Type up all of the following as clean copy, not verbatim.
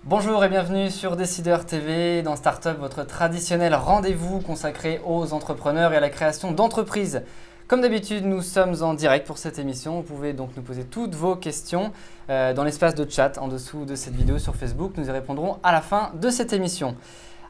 Bonjour et bienvenue sur Décideur TV, dans Startup, votre traditionnel rendez-vous consacré aux entrepreneurs et à la création d'entreprises. Comme d'habitude, nous sommes en direct pour cette émission. Vous pouvez donc nous poser toutes vos questions dans l'espace de chat en dessous de cette vidéo sur Facebook. Nous y répondrons à la fin de cette émission.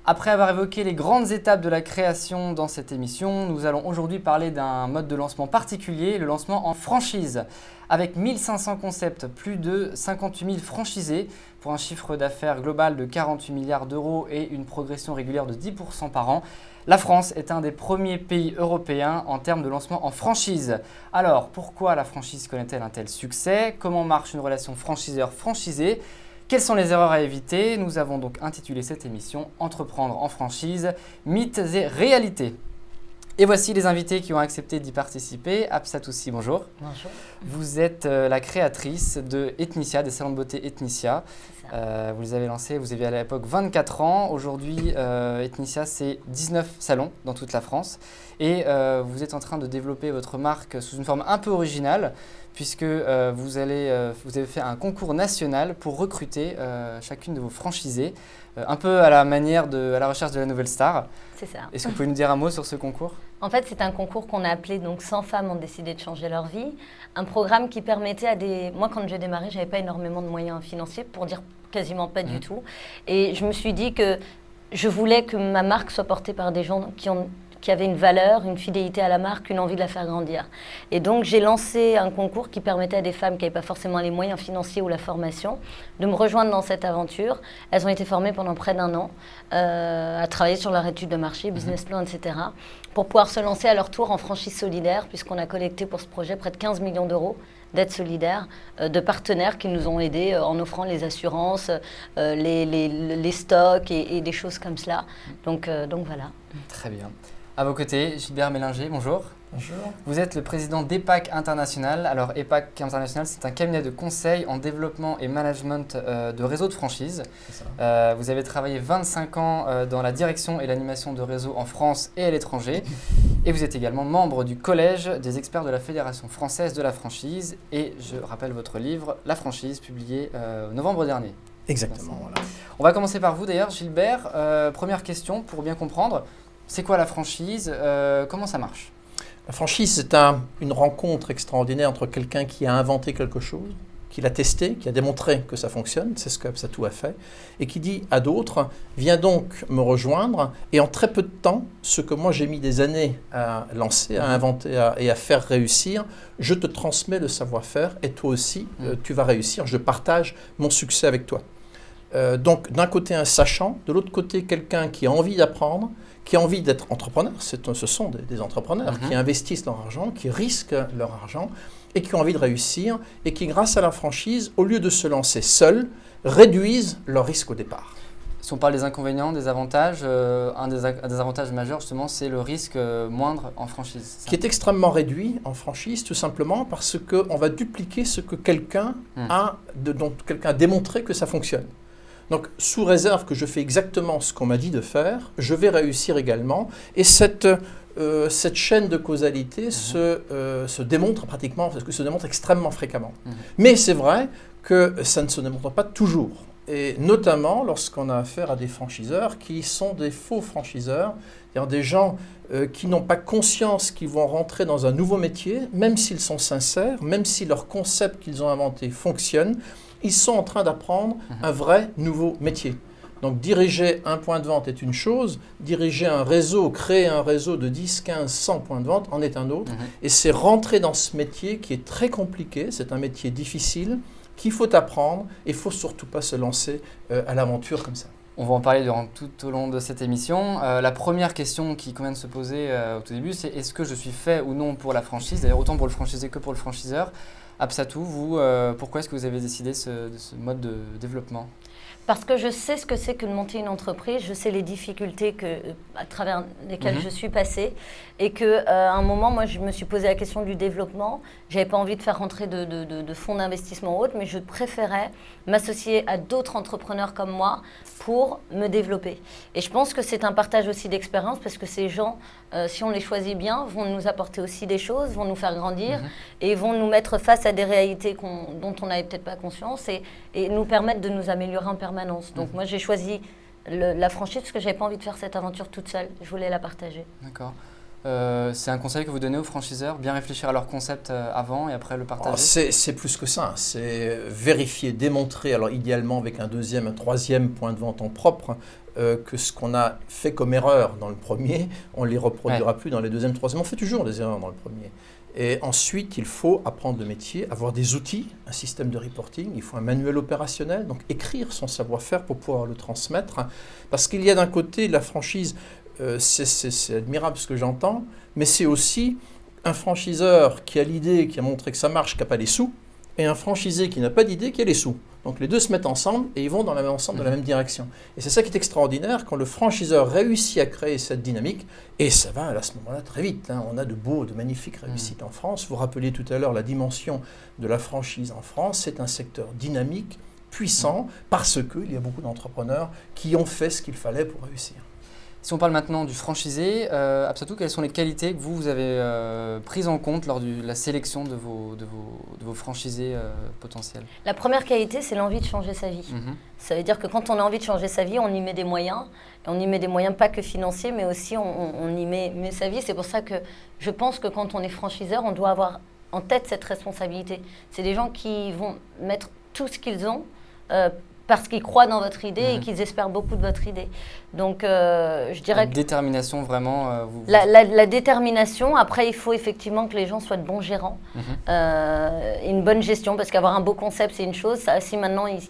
Après avoir évoqué les grandes étapes de la création dans cette émission, nous allons aujourd'hui parler d'un mode de lancement particulier, le lancement en franchise. Avec 1500 concepts, plus de 58 000 franchisés, pour un chiffre d'affaires global de 48 milliards d'euros et une progression régulière de 10% par an, la France est un des premiers pays européens en termes de lancement en franchise. Alors, pourquoi la franchise connaît-elle un tel succès? Comment marche une relation franchiseur-franchisé? Quelles sont les erreurs à éviter? Nous avons donc intitulé cette émission « Entreprendre en franchise, mythes et réalités ». Et voici les invités qui ont accepté d'y participer. Absa Toussi, bonjour. Bonjour. Vous êtes la créatrice de Ethnicia, des salons de beauté Ethnicia. Vous les avez lancés, vous aviez à l'époque 24 ans. Aujourd'hui, Ethnicia, c'est 19 salons dans toute la France. Et vous êtes en train de développer votre marque sous une forme un peu originale, puisque vous avez fait un concours national pour recruter chacune de vos franchisés, un peu à la manière à la recherche de la nouvelle star. C'est ça. Est-ce que vous pouvez nous dire un mot sur ce concours? En fait, c'est un concours qu'on a appelé donc 100 femmes ont décidé de changer leur vie. Un programme qui permettait à des... Moi, quand j'ai démarré, je n'avais pas énormément de moyens financiers, pour dire quasiment pas du tout. Et je me suis dit que je voulais que ma marque soit portée par des gens qui avaient une valeur, une fidélité à la marque, une envie de la faire grandir. Et donc, j'ai lancé un concours qui permettait à des femmes qui n'avaient pas forcément les moyens financiers ou la formation de me rejoindre dans cette aventure. Elles ont été formées pendant près d'1 an à travailler sur leur étude de marché, business plan, etc., pour pouvoir se lancer à leur tour en franchise solidaire, puisqu'on a collecté pour ce projet près de 15 millions d'euros d'aide solidaire, de partenaires qui nous ont aidés en offrant les assurances, les stocks et des choses comme cela. Donc voilà. Très bien. À vos côtés, Gilbert Mélinger, bonjour. Bonjour. Vous êtes le président d'EPAC International. Alors EPAC International, c'est un cabinet de conseil en développement et management de réseaux de franchise. Vous avez travaillé 25 ans dans la direction et l'animation de réseaux en France et à l'étranger. Et vous êtes également membre du collège des experts de la Fédération française de la franchise. Et je rappelle votre livre, La franchise, publié novembre dernier. Exactement. Voilà. On va commencer par vous d'ailleurs, Gilbert. Première question pour bien comprendre. C'est quoi la franchise? Comment ça marche? La franchise, c'est une rencontre extraordinaire entre quelqu'un qui a inventé quelque chose, qui l'a testé, qui a démontré que ça fonctionne, c'est ce que Absatou a fait, et qui dit à d'autres, viens donc me rejoindre, et en très peu de temps, ce que moi j'ai mis des années à lancer, à inventer et à faire réussir, je te transmets le savoir-faire, et toi aussi, tu vas réussir, je partage mon succès avec toi. Donc d'un côté un sachant, de l'autre côté quelqu'un qui a envie d'apprendre, qui a envie d'être entrepreneur, ce sont des entrepreneurs qui investissent leur argent, qui risquent leur argent et qui ont envie de réussir et qui, grâce à la franchise, au lieu de se lancer seuls, réduisent leur risque au départ. Si on parle des inconvénients, des avantages, un des avantages majeurs justement, c'est le risque moindre en franchise. Qui est extrêmement réduit en franchise, tout simplement parce qu'on va dupliquer ce que quelqu'un dont quelqu'un a démontré que ça fonctionne. Donc, sous réserve que je fais exactement ce qu'on m'a dit de faire, je vais réussir également. Et cette chaîne de causalité se démontre pratiquement, parce que se démontre extrêmement fréquemment. Mais c'est vrai que ça ne se démontre pas toujours. Et notamment lorsqu'on a affaire à des franchiseurs qui sont des faux franchiseurs, c'est-à-dire des gens qui n'ont pas conscience qu'ils vont rentrer dans un nouveau métier, même s'ils sont sincères, même si leur concept qu'ils ont inventé fonctionne, ils sont en train d'apprendre un vrai nouveau métier. Donc diriger un point de vente est une chose, diriger un réseau, créer un réseau de 10, 15, 100 points de vente en est un autre. Et c'est rentrer dans ce métier qui est très compliqué, c'est un métier difficile, qu'il faut apprendre et il ne faut surtout pas se lancer à l'aventure comme ça. On va en parler tout au long de cette émission. La première question qui convient de se poser au tout début, c'est est-ce que je suis fait ou non pour la franchise? D'ailleurs, autant pour le franchisé que pour le franchiseur. Absatou, vous, pourquoi est-ce que vous avez décidé ce mode de développement? Parce que je sais ce que c'est que de monter une entreprise, je sais les difficultés à travers lesquelles je suis passée et qu'à un moment, moi, je me suis posé la question du développement. Je n'avais pas envie de faire rentrer de fonds d'investissement ou autre, mais je préférais m'associer à d'autres entrepreneurs comme moi pour me développer. Et je pense que c'est un partage aussi d'expérience parce que ces gens, si on les choisit bien, vont nous apporter aussi des choses, vont nous faire grandir et vont nous mettre face à des réalités dont on n'avait peut-être pas conscience et nous permettre de nous améliorer en permanence. permanence. Donc moi, j'ai choisi la franchise parce que je n'avais pas envie de faire cette aventure toute seule. Je voulais la partager. D'accord. C'est un conseil que vous donnez aux franchiseurs, bien réfléchir à leur concept avant et après le partager? C'est plus que ça, c'est vérifier, démontrer, alors idéalement avec un deuxième, un troisième point de vente en propre, que ce qu'on a fait comme erreur dans le premier, on ne les reproduira plus dans les deuxième, troisième. On fait toujours des erreurs dans le premier. Et ensuite, il faut apprendre le métier, avoir des outils, un système de reporting, il faut un manuel opérationnel, donc écrire son savoir-faire pour pouvoir le transmettre. Parce qu'il y a d'un côté la franchise, c'est admirable ce que j'entends, mais c'est aussi un franchiseur qui a l'idée, qui a montré que ça marche, qui n'a pas les sous, et un franchisé qui n'a pas d'idée, qui a les sous. Donc les deux se mettent ensemble et ils vont dans ensemble dans la même direction. Et c'est ça qui est extraordinaire quand le franchiseur réussit à créer cette dynamique, et ça va à ce moment-là très vite. Hein. On a de magnifiques réussites en France. Vous rappeliez tout à l'heure la dimension de la franchise en France. C'est un secteur dynamique, puissant, parce qu'il y a beaucoup d'entrepreneurs qui ont fait ce qu'il fallait pour réussir. Si on parle maintenant du franchisé, Absatou, quelles sont les qualités que vous avez prises en compte lors de la sélection de vos franchisés potentiels? La première qualité, c'est l'envie de changer sa vie. Ça veut dire que quand on a envie de changer sa vie, on y met des moyens. Et on y met des moyens pas que financiers, mais aussi on y met sa vie. C'est pour ça que je pense que quand on est franchiseur, on doit avoir en tête cette responsabilité. C'est des gens qui vont mettre tout ce qu'ils ont parce qu'ils croient dans votre idée et qu'ils espèrent beaucoup de votre idée. Donc, je dirais que détermination, vraiment. La détermination. Après, il faut effectivement que les gens soient de bons gérants, une bonne gestion, parce qu'avoir un beau concept, c'est une chose. Ça, si maintenant ils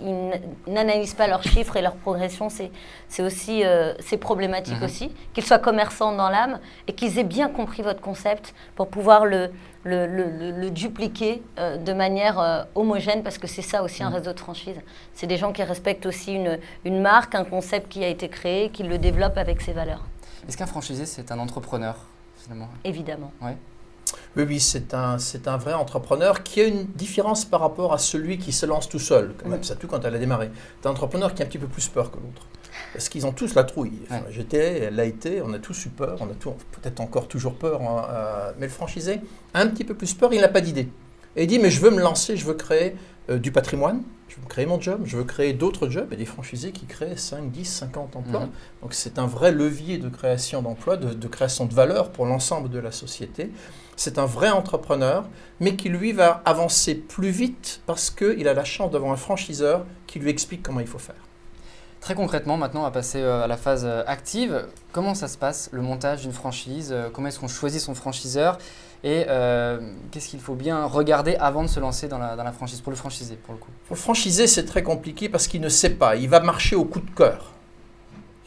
n'analysent pas leurs chiffres et leur progression, c'est aussi c'est problématique aussi. Qu'ils soient commerçants dans l'âme et qu'ils aient bien compris votre concept pour pouvoir le dupliquer de manière homogène, parce que c'est ça aussi un réseau de franchise. C'est des gens qui respectent aussi une marque, un concept qui a été créé, qui le développe avec ses valeurs. Est-ce qu'un franchisé, c'est un entrepreneur, finalement? Évidemment. Ouais. Oui, c'est un vrai entrepreneur qui a une différence par rapport à celui qui se lance tout seul, comme Absatou quand elle a démarré. C'est un entrepreneur qui a un petit peu plus peur que l'autre. Parce qu'ils ont tous la trouille. Enfin, elle l'a été, on a tous eu peur, on a peut-être encore toujours peur, mais le franchisé a un petit peu plus peur, il n'a pas d'idée. Et il dit, mais je veux me lancer, je veux créer du patrimoine, je veux créer mon job, je veux créer d'autres jobs, et des franchisés qui créent 5, 10, 50 emplois. Donc c'est un vrai levier de création d'emplois, de création de valeur pour l'ensemble de la société. C'est un vrai entrepreneur, mais qui lui va avancer plus vite parce qu'il a la chance d'avoir un franchiseur qui lui explique comment il faut faire. Très concrètement, maintenant, on va passer à la phase active. Comment ça se passe, le montage d'une franchise? Comment est-ce qu'on choisit son franchiseur? Et qu'est-ce qu'il faut bien regarder avant de se lancer dans la franchise, pour le franchisé, pour le coup? Pour le franchisé, c'est très compliqué parce qu'il ne sait pas. Il va marcher au coup de cœur.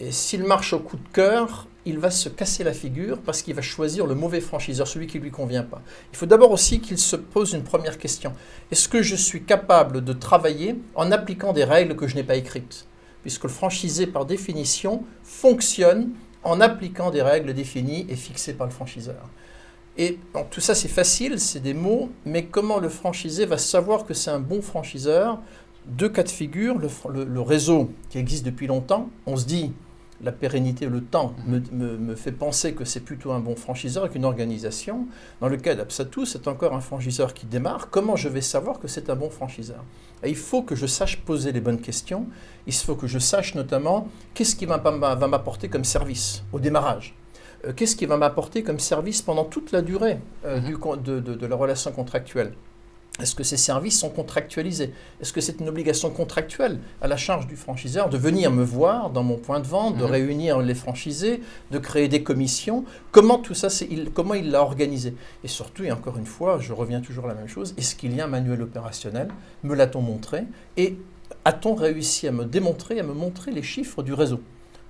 Et s'il marche au coup de cœur, il va se casser la figure parce qu'il va choisir le mauvais franchiseur, celui qui ne lui convient pas. Il faut d'abord aussi qu'il se pose une première question. Est-ce que je suis capable de travailler en appliquant des règles que je n'ai pas écrites? Puisque le franchisé, par définition, fonctionne en appliquant des règles définies et fixées par le franchiseur. Et donc, tout ça, c'est facile, c'est des mots, mais comment le franchisé va savoir que c'est un bon franchiseur? Deux cas de figure, le réseau qui existe depuis longtemps, on se dit, la pérennité, le temps me fait penser que c'est plutôt un bon franchiseur avec une organisation. Dans le cas d'Absatou, c'est encore un franchiseur qui démarre. Comment je vais savoir que c'est un bon franchiseur? Et il faut que je sache poser les bonnes questions. Il faut que je sache notamment qu'est-ce qui va m'apporter comme service au démarrage. Qu'est-ce qui va m'apporter comme service pendant toute la durée de la relation contractuelle? Est-ce que ces services sont contractualisés? Est-ce que c'est une obligation contractuelle à la charge du franchiseur de venir me voir dans mon point de vente, de réunir les franchisés, de créer des commissions? Comment tout ça, comment il l'a organisé? Et surtout, et encore une fois, je reviens toujours à la même chose, est-ce qu'il y a un manuel opérationnel? Me l'a-t-on montré? Et a-t-on réussi à me démontrer, à me montrer les chiffres du réseau?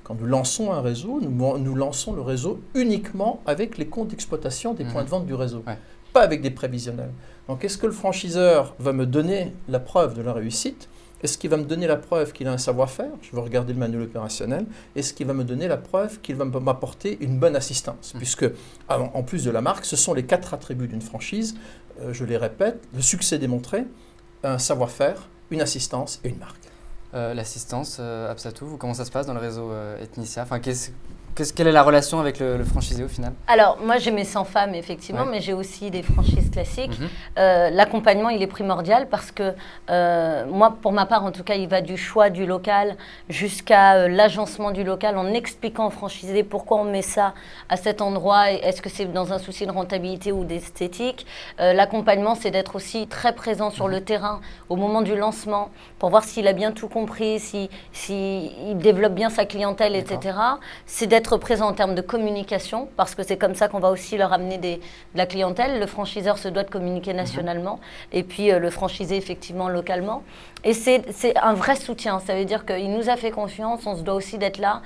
Quand nous lançons un réseau, nous lançons le réseau uniquement avec les comptes d'exploitation des points de vente du réseau. Pas avec des prévisionnels. Donc, est-ce que le franchiseur va me donner la preuve de la réussite? Est-ce qu'il va me donner la preuve qu'il a un savoir-faire? Je vais regarder le manuel opérationnel. Est-ce qu'il va me donner la preuve qu'il va m'apporter une bonne assistance? Puisque, en plus de la marque, ce sont les 4 attributs d'une franchise. Je les répète, le succès démontré, un savoir-faire, une assistance et une marque. L'assistance, Absatou, comment ça se passe dans le réseau Ethnicia? Enfin, Quelle est la relation avec le franchisé au final? Alors, moi, j'ai mes 100 femmes, effectivement, mais j'ai aussi des franchises classiques. L'accompagnement, il est primordial parce que, moi, pour ma part, en tout cas, il va du choix du local jusqu'à l'agencement du local en expliquant aux franchisés pourquoi on met ça à cet endroit. Est-ce que c'est dans un souci de rentabilité ou d'esthétique? L'accompagnement, c'est d'être aussi très présent sur le terrain au moment du lancement pour voir s'il a bien tout compris, s'il développe bien sa clientèle, etc. C'est d'être présent en termes de communication, parce que c'est comme ça qu'on va aussi leur amener de la clientèle. Le franchiseur se doit de communiquer nationalement, et puis le franchisé, effectivement, localement. Et c'est un vrai soutien. Ça veut dire qu'il nous a fait confiance, on se doit aussi d'être là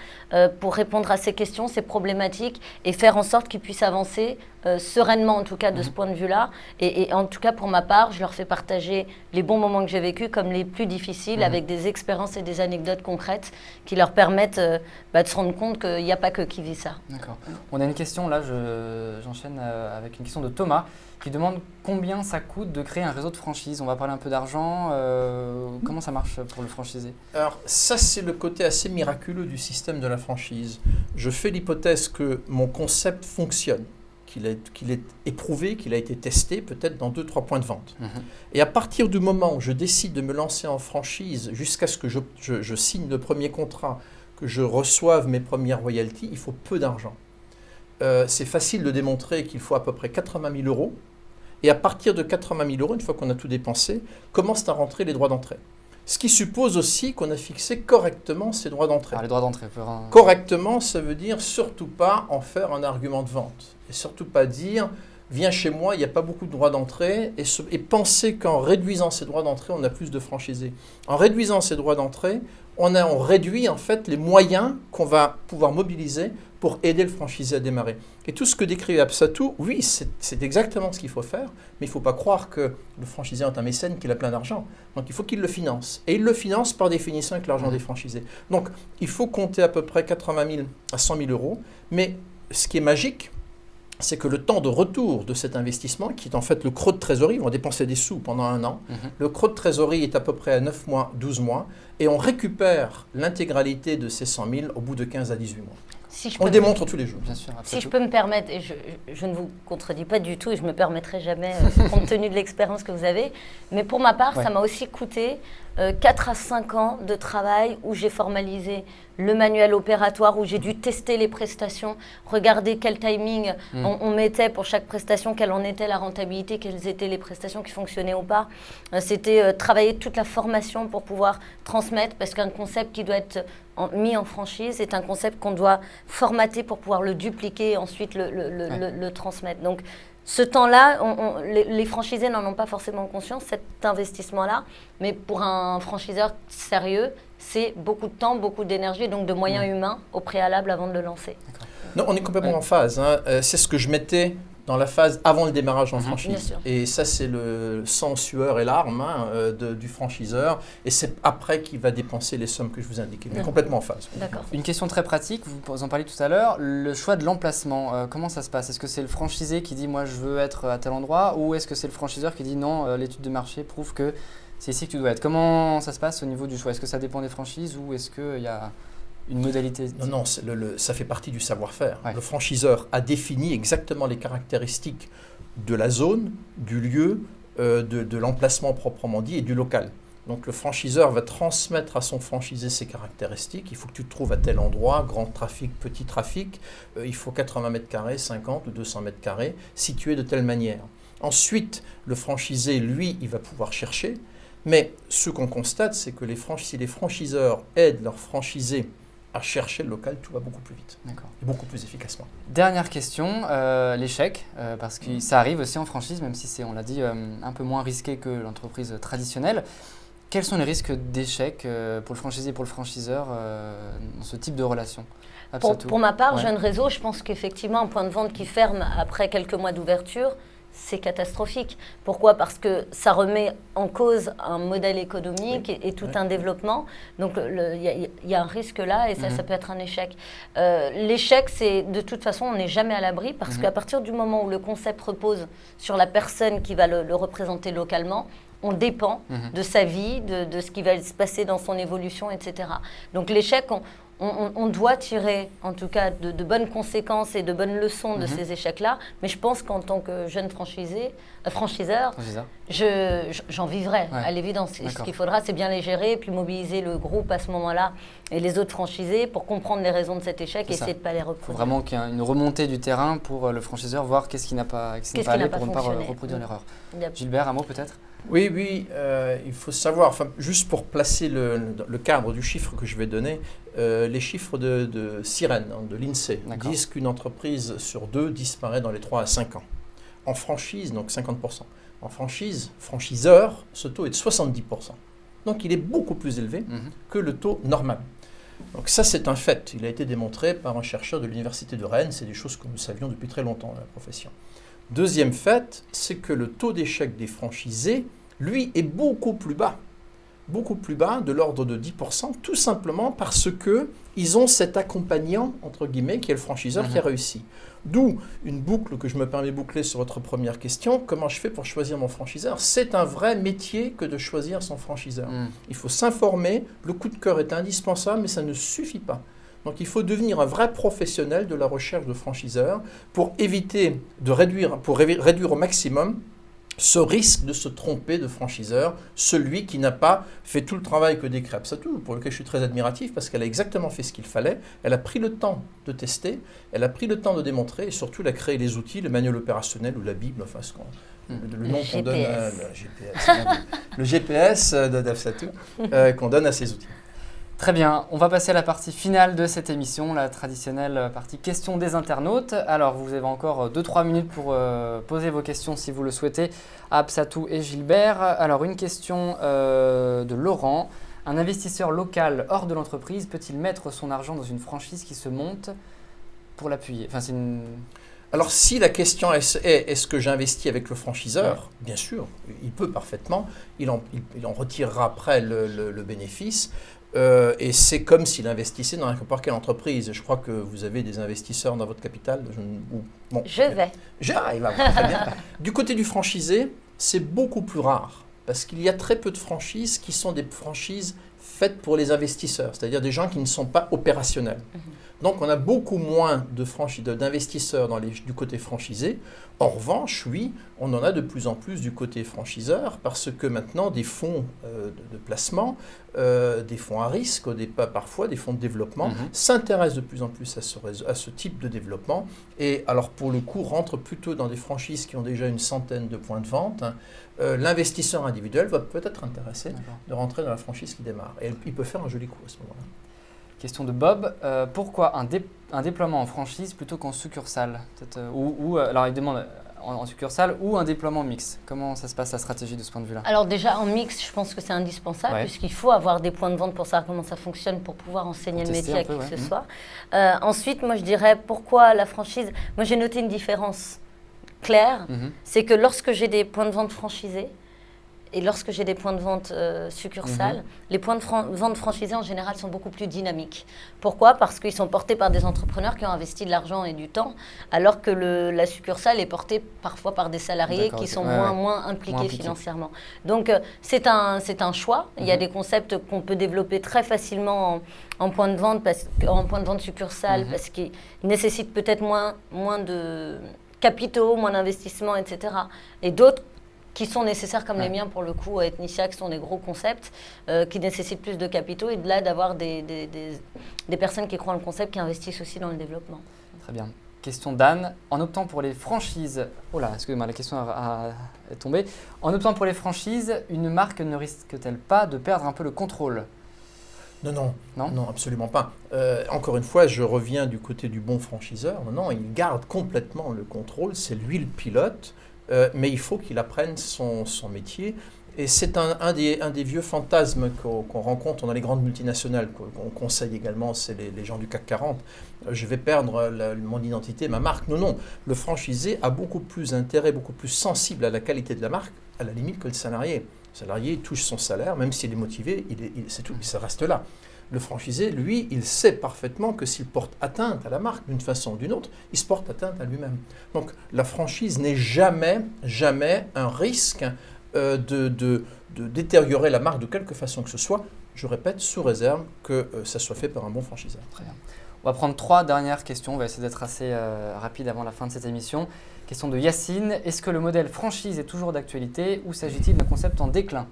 pour répondre à ses questions, ses problématiques, et faire en sorte qu'ils puissent avancer sereinement, en tout cas, de ce point de vue-là. Et en tout cas, pour ma part, je leur fais partager les bons moments que j'ai vécus comme les plus difficiles, avec des expériences et des anecdotes concrètes qui leur permettent de se rendre compte qu'il n'y a pas que qui vit ça. D'accord. On a une question, là, j'enchaîne avec une question de Thomas qui demande combien ça coûte de créer un réseau de franchise. On va parler un peu d'argent. Comment ça marche pour le franchisé? Alors ça, c'est le côté assez miraculeux du système de la franchise. Je fais l'hypothèse que mon concept fonctionne, qu'il est éprouvé, qu'il a été testé peut-être dans 2-3 points de vente. Et à partir du moment où je décide de me lancer en franchise jusqu'à ce que je signe le premier contrat, que je reçoive mes premières royalties, il faut peu d'argent. C'est facile de démontrer qu'il faut à peu près 80 000 euros. Et à partir de 80 000 euros, une fois qu'on a tout dépensé, commencent à rentrer les droits d'entrée. Ce qui suppose aussi qu'on a fixé correctement ces droits d'entrée. Les droits d'entrée. Correctement, ça veut dire surtout pas en faire un argument de vente. Et surtout pas dire, viens chez moi, il n'y a pas beaucoup de droits d'entrée. Et penser qu'en réduisant ces droits d'entrée, on a plus de franchisés. En réduisant ces droits d'entrée, on réduit en fait les moyens qu'on va pouvoir mobiliser pour aider le franchisé à démarrer. Et tout ce que décrit Absatou, oui, c'est exactement ce qu'il faut faire, mais il ne faut pas croire que le franchisé est un mécène, qu'il a plein d'argent. Donc il faut qu'il le finance. Et il le finance par définition avec l'argent des franchisés. Donc il faut compter à peu près 80 000 à 100 000 euros. Mais ce qui est magique, c'est que le temps de retour de cet investissement, qui est en fait le creux de trésorerie, ils vont dépenser des sous pendant 1 an, le creux de trésorerie est à peu près à 9 mois, 12 mois, et on récupère l'intégralité de ces 100 000 au bout de 15 à 18 mois. On le démontre tous les jours. Bien sûr, si je peux me permettre, et je ne vous contredis pas du tout, et je ne me permettrai jamais, compte tenu de l'expérience que vous avez, mais pour ma part, ça m'a aussi coûté 4 à 5 ans de travail où j'ai formalisé le manuel opératoire, où j'ai dû tester les prestations, regarder quel timing on mettait pour chaque prestation, quelle en était la rentabilité, quelles étaient les prestations qui fonctionnaient ou pas. C'était travailler toute la formation pour pouvoir transmettre, parce qu'un concept qui doit être mis en franchise est un concept qu'on doit formater pour pouvoir le dupliquer et ensuite le transmettre. Donc, ce temps-là, les franchisés n'en ont pas forcément conscience, cet investissement-là, mais pour un franchiseur sérieux, c'est beaucoup de temps, beaucoup d'énergie, donc de moyens humains au préalable avant de le lancer. Non, on est complètement en phase. C'est ce que je mettais dans la phase avant le démarrage en franchise. Et ça, c'est le sang, sueur et larmes du franchiseur. Et c'est après qu'il va dépenser les sommes que je vous indiquais. Mais complètement en phase. Une question très pratique, vous en parliez tout à l'heure, le choix de l'emplacement, comment ça se passe? Est-ce que c'est le franchisé qui dit « moi je veux être à tel endroit » ou est-ce que c'est le franchiseur qui dit « non, l'étude de marché prouve que c'est ici que tu dois être ». Comment ça se passe au niveau du choix? Est-ce que ça dépend des franchises ou est-ce qu'il y a une modalité? Non, ça fait partie du savoir-faire. Le franchiseur a défini exactement les caractéristiques de la zone, du lieu, de l'emplacement proprement dit et du local. Donc le franchiseur va transmettre à son franchisé ses caractéristiques. Il faut que tu te trouves à tel endroit, grand trafic, petit trafic. Il faut 80 mètres carrés, 50 ou 200 mètres carrés, situés de telle manière. Ensuite, le franchisé, lui, il va pouvoir chercher. Mais ce qu'on constate, c'est que si les franchiseurs aident leurs franchisés à chercher le local, tout va beaucoup plus vite et beaucoup plus efficacement. Dernière question, l'échec, parce que ça arrive aussi en franchise, même si c'est, on l'a dit, un peu moins risqué que l'entreprise traditionnelle. Quels sont les risques d'échec pour le franchisé et pour le franchiseur dans ce type de relation? Pour ma part, jeune réseau, je pense qu'effectivement, un point de vente qui ferme après quelques mois d'ouverture, c'est catastrophique. Pourquoi? Parce que ça remet en cause un modèle économique et tout un développement. Donc, il y a un risque là et ça peut être un échec. L'échec, c'est de toute façon, on n'est jamais à l'abri parce qu'à partir du moment où le concept repose sur la personne qui va le représenter localement, on dépend de sa vie, de ce qui va se passer dans son évolution, etc. Donc l'échec, on doit tirer en tout cas de bonnes conséquences et de bonnes leçons de ces échecs-là, mais je pense qu'en tant que jeune franchiseur, j'en vivrai à l'évidence. Ce qu'il faudra, c'est bien les gérer, puis mobiliser le groupe à ce moment-là et les autres franchisés pour comprendre les raisons de cet échec et essayer de ne pas les reproduire. Il faut vraiment qu'il y ait une remontée du terrain pour le franchiseur, voir qu'est-ce qui n'a pas allé pour ne pas reproduire l'erreur. Gilbert, un mot peut-être ? Oui, il faut savoir, juste pour placer le cadre du chiffre que je vais donner, les chiffres de Sirène, de l'INSEE, disent qu'une entreprise sur 2 disparaît dans les 3 à 5 ans. En franchise, donc 50%. En franchiseur, ce taux est de 70%. Donc il est beaucoup plus élevé que le taux normal. Donc ça, c'est un fait. Il a été démontré par un chercheur de l'Université de Rennes. C'est des choses que nous savions depuis très longtemps dans la profession. Deuxième fait, c'est que le taux d'échec des franchisés, lui, est beaucoup plus bas, de l'ordre de 10%, tout simplement parce qu'ils ont cet accompagnant, entre guillemets, qui est le franchiseur qui a réussi. D'où une boucle que je me permets de boucler sur votre première question, comment je fais pour choisir mon franchiseur ? C'est un vrai métier que de choisir son franchiseur. Il faut s'informer, le coup de cœur est indispensable, mais ça ne suffit pas. Donc il faut devenir un vrai professionnel de la recherche de franchiseurs pour éviter de réduire au maximum ce risque de se tromper de franchiseur, celui qui n'a pas fait tout le travail que décrit Absatou, pour lequel je suis très admiratif parce qu'elle a exactement fait ce qu'il fallait, elle a pris le temps de tester, elle a pris le temps de démontrer et surtout elle a créé les outils, le manuel opérationnel ou la Bible, enfin le nom qu'on donne le GPS d'Absatou qu'on donne à ces outils. Très bien, on va passer à la partie finale de cette émission, la traditionnelle partie questions des internautes. Alors, vous avez encore 2-3 minutes pour poser vos questions si vous le souhaitez à Absatou et Gilbert. Alors, une question de Laurent. Un investisseur local hors de l'entreprise peut-il mettre son argent dans une franchise qui se monte pour l'appuyer ? Alors, si la question est-ce que j'investis avec le franchiseur ? Bien sûr, il peut parfaitement. Il en retirera après le bénéfice. Et c'est comme s'il investissait dans n'importe quelle entreprise. Je crois que vous avez des investisseurs dans votre capital. J'arrive à voir, très bien. Du côté du franchisé, c'est beaucoup plus rare parce qu'il y a très peu de franchises qui sont des franchises faites pour les investisseurs, c'est-à-dire des gens qui ne sont pas opérationnels. Donc on a beaucoup moins d'investisseurs du côté franchisé. En revanche, oui, on en a de plus en plus du côté franchiseur parce que maintenant des fonds de placement, des fonds à risque, parfois des fonds de développement, s'intéressent de plus en plus à ce type de développement. Et alors pour le coup, rentrent plutôt dans des franchises qui ont déjà une centaine de points de vente. L'investisseur individuel va peut-être intéresser de rentrer dans la franchise qui démarre. Et il peut faire un joli coup à ce moment-là. Question de Bob, pourquoi un déploiement en franchise plutôt qu'en succursale ? Alors il demande en succursale ou un déploiement mixte. Comment ça se passe la stratégie de ce point de vue-là ? Alors déjà en mixte, je pense que c'est indispensable puisqu'il faut avoir des points de vente pour savoir comment ça fonctionne pour pouvoir enseigner le métier à qui que ce soit. Ensuite, moi je dirais pourquoi la franchise. Moi j'ai noté une différence claire, c'est que lorsque j'ai des points de vente franchisés, et lorsque j'ai des points de vente succursales, les points de vente franchisés en général sont beaucoup plus dynamiques. Pourquoi ? Parce qu'ils sont portés par des entrepreneurs qui ont investi de l'argent et du temps, alors que la succursale est portée parfois par des salariés qui sont moins impliqués financièrement. Donc c'est un choix. Il y a des concepts qu'on peut développer très facilement en point de vente, succursale, parce qu'ils nécessitent peut-être moins de capitaux, moins d'investissements, etc. Et d'autres qui sont nécessaires comme les miens pour le coup à Ethnicia, qui sont des gros concepts qui nécessitent plus de capitaux et de là d'avoir des personnes qui croient en le concept, qui investissent aussi dans le développement. Très bien. Question d'Anne. En optant pour les franchises, excusez-moi, la question est tombée. En optant pour les franchises, une marque ne risque-t-elle pas de perdre un peu le contrôle ? Non, absolument pas. Encore une fois, je reviens du côté du bon franchiseur. Non, il garde complètement le contrôle, c'est lui le pilote. Mais il faut qu'il apprenne son métier. Et c'est un des vieux fantasmes qu'on rencontre dans les grandes multinationales, qu'on conseille également, c'est les gens du CAC 40. Je vais perdre mon identité, ma marque. Non. Le franchisé a beaucoup plus intérêt, beaucoup plus sensible à la qualité de la marque, à la limite que le salarié. Le salarié touche son salaire, même s'il est motivé, c'est tout, ça reste là. Le franchisé, lui, il sait parfaitement que s'il porte atteinte à la marque d'une façon ou d'une autre, il se porte atteinte à lui-même. Donc la franchise n'est jamais un risque de détériorer la marque de quelque façon que ce soit, je répète, sous réserve que ça soit fait par un bon franchiseur. Très bien. On va prendre 3 dernières questions, on va essayer d'être assez rapide avant la fin de cette émission. Question de Yacine, est-ce que le modèle franchise est toujours d'actualité ou s'agit-il d'un concept en déclin?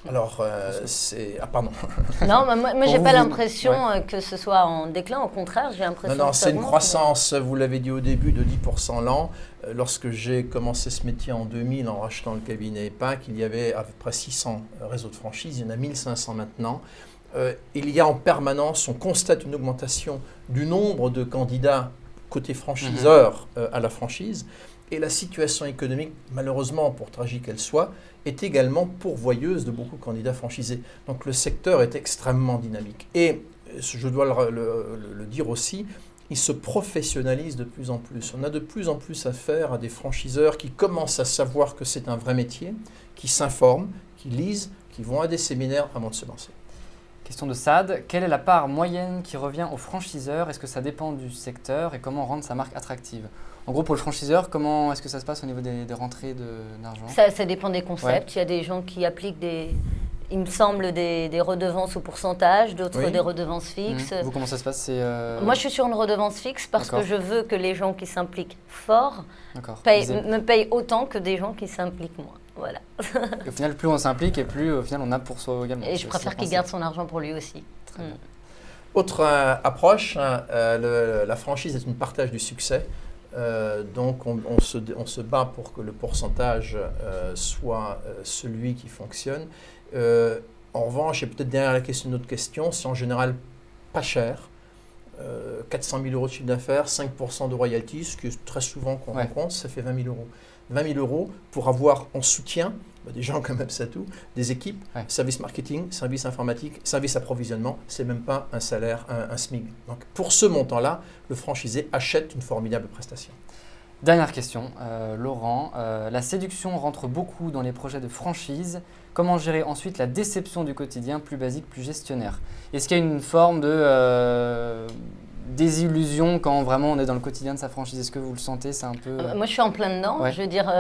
Alors, c'est... Ah, pardon. Non, moi j'ai Vous- pas l'impression que ce soit en déclin, au contraire, j'ai l'impression Non, que ça c'est une augmente, croissance, vous l'avez dit au début, de 10% l'an. Lorsque j'ai commencé ce métier en 2000 en rachetant le cabinet EPAC, il y avait à peu près 600 réseaux de franchise, il y en a 1500 maintenant. Il y a en permanence, on constate une augmentation du nombre de candidats côté franchiseur à la franchise. Et la situation économique, malheureusement, pour tragique qu'elle soit, est également pourvoyeuse de beaucoup de candidats franchisés. Donc le secteur est extrêmement dynamique. Et je dois le dire aussi, il se professionnalise de plus en plus. On a de plus en plus affaire à des franchiseurs qui commencent à savoir que c'est un vrai métier, qui s'informent, qui lisent, qui vont à des séminaires avant de se lancer. Question de Sad, quelle est la part moyenne qui revient au franchiseur? Est-ce que ça dépend du secteur et comment rendre sa marque attractive? En gros, pour le franchiseur, comment est-ce que ça se passe au niveau des rentrées d'argent? Ça dépend des concepts. Il y a des gens qui appliquent il me semble, des redevances au pourcentage, d'autres des redevances fixes. Vous, comment ça se passe? Moi, je suis sur une redevance fixe parce que je veux que les gens qui s'impliquent fort me payent autant que des gens qui s'impliquent moins. Voilà. Et au final, plus on s'implique et plus au final on a pour soi également. Et je préfère qu'il garde son argent pour lui aussi. Très bien. Autre approche, la franchise est une partage du succès. Donc on se bat pour que le pourcentage soit celui qui fonctionne. En revanche, et peut-être derrière la question une autre question, c'est en général pas cher. 400 000 euros de chiffre d'affaires, 5% de royalties, ce que très souvent qu'on rencontre, ça fait 20 000 euros. 20 000 euros pour avoir en soutien des gens comme Absatou, des équipes, service marketing, service informatique, service approvisionnement, c'est même pas un salaire, un SMIC. Donc pour ce montant-là, le franchisé achète une formidable prestation. Dernière question, Laurent, la séduction rentre beaucoup dans les projets de franchise. Comment gérer ensuite la déception du quotidien, plus basique, plus gestionnaire? Est-ce qu'il y a une forme de désillusion quand vraiment on est dans le quotidien de sa franchise? Est-ce que vous le sentez? C'est un peu... Moi, je suis en plein dedans. Je veux dire,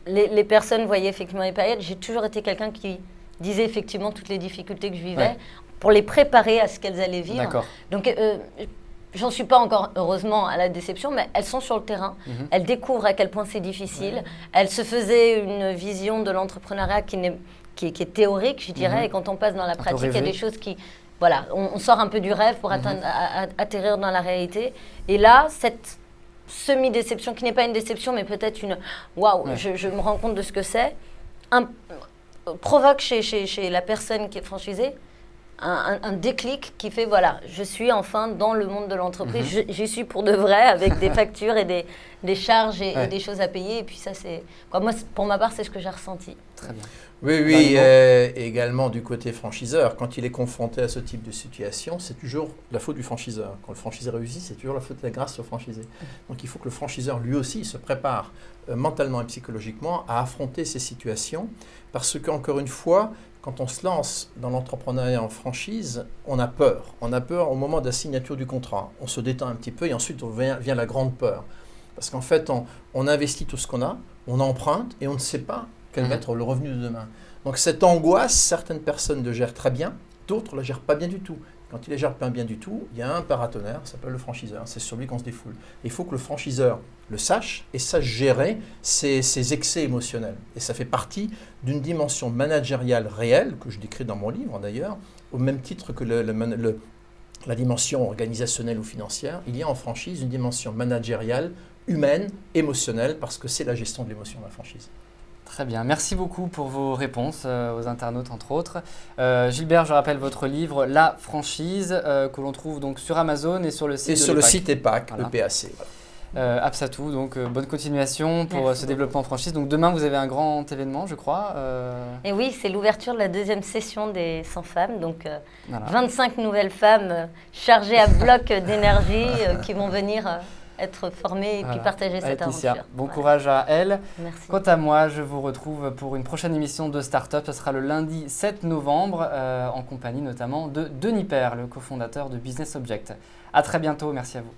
les personnes voyaient effectivement les périodes. J'ai toujours été quelqu'un qui disait effectivement toutes les difficultés que je vivais pour les préparer à ce qu'elles allaient vivre. D'accord. Donc, j'en suis pas encore, heureusement, à la déception, mais elles sont sur le terrain. Elles découvrent à quel point c'est difficile. Elles se faisaient une vision de l'entrepreneuriat qui est théorique, je dirais. Et quand on passe dans la pratique, il y a des choses qui... Voilà, on sort un peu du rêve pour atterrir dans la réalité. Et là, cette semi-déception, qui n'est pas une déception, mais peut-être une « waouh, je me rends compte de ce que c'est », provoque chez la personne qui est franchisée un déclic qui fait « voilà, je suis enfin dans le monde de l'entreprise, j'y suis pour de vrai, avec des factures et des charges et des choses à payer ». Et puis ça, c'est... Moi, pour ma part, c'est ce que j'ai ressenti. Très bien. Oui, également du côté franchiseur, quand il est confronté à ce type de situation, c'est toujours la faute du franchiseur. Quand le franchiseur réussit, c'est toujours la faute de la grâce au franchisé. Donc il faut que le franchiseur, lui aussi, se prépare mentalement et psychologiquement à affronter ces situations, parce qu'encore une fois, quand on se lance dans l'entrepreneuriat en franchise, on a peur. On a peur au moment de la signature du contrat. On se détend un petit peu et ensuite vient la grande peur. Parce qu'en fait, on investit tout ce qu'on a, on emprunte et on ne sait pas quel va être le revenu de demain. Donc cette angoisse, certaines personnes le gèrent très bien, d'autres ne la gèrent pas bien du tout. Quand ils ne la gèrent pas bien du tout, il y a un paratonnerre, ça s'appelle le franchiseur, c'est sur lui qu'on se défoule. Il faut que le franchiseur le sache et sache gérer ses excès émotionnels. Et ça fait partie d'une dimension managériale réelle, que je décris dans mon livre d'ailleurs, au même titre que la dimension organisationnelle ou financière. Il y a en franchise une dimension managériale, humaine, émotionnelle, parce que c'est la gestion de l'émotion de la franchise. Très bien, merci beaucoup pour vos réponses aux internautes entre autres. Gilbert, je rappelle votre livre La franchise que l'on trouve donc sur Amazon et sur le site sur le site EPAC, EPAC. Voilà. Absatou, donc bonne continuation pour ce développement en franchise. Donc demain vous avez un grand événement, je crois. Et oui, c'est l'ouverture de la deuxième session des 100 femmes. Donc 25 nouvelles femmes chargées à bloc d'énergie qui vont venir être formées et puis partager cette aventure. Bon courage à elle. Merci. Quant à moi, je vous retrouve pour une prochaine émission de Startup. Ce sera le lundi 7 novembre en compagnie notamment de Denis Père, le cofondateur de Business Object. À très bientôt, merci à vous.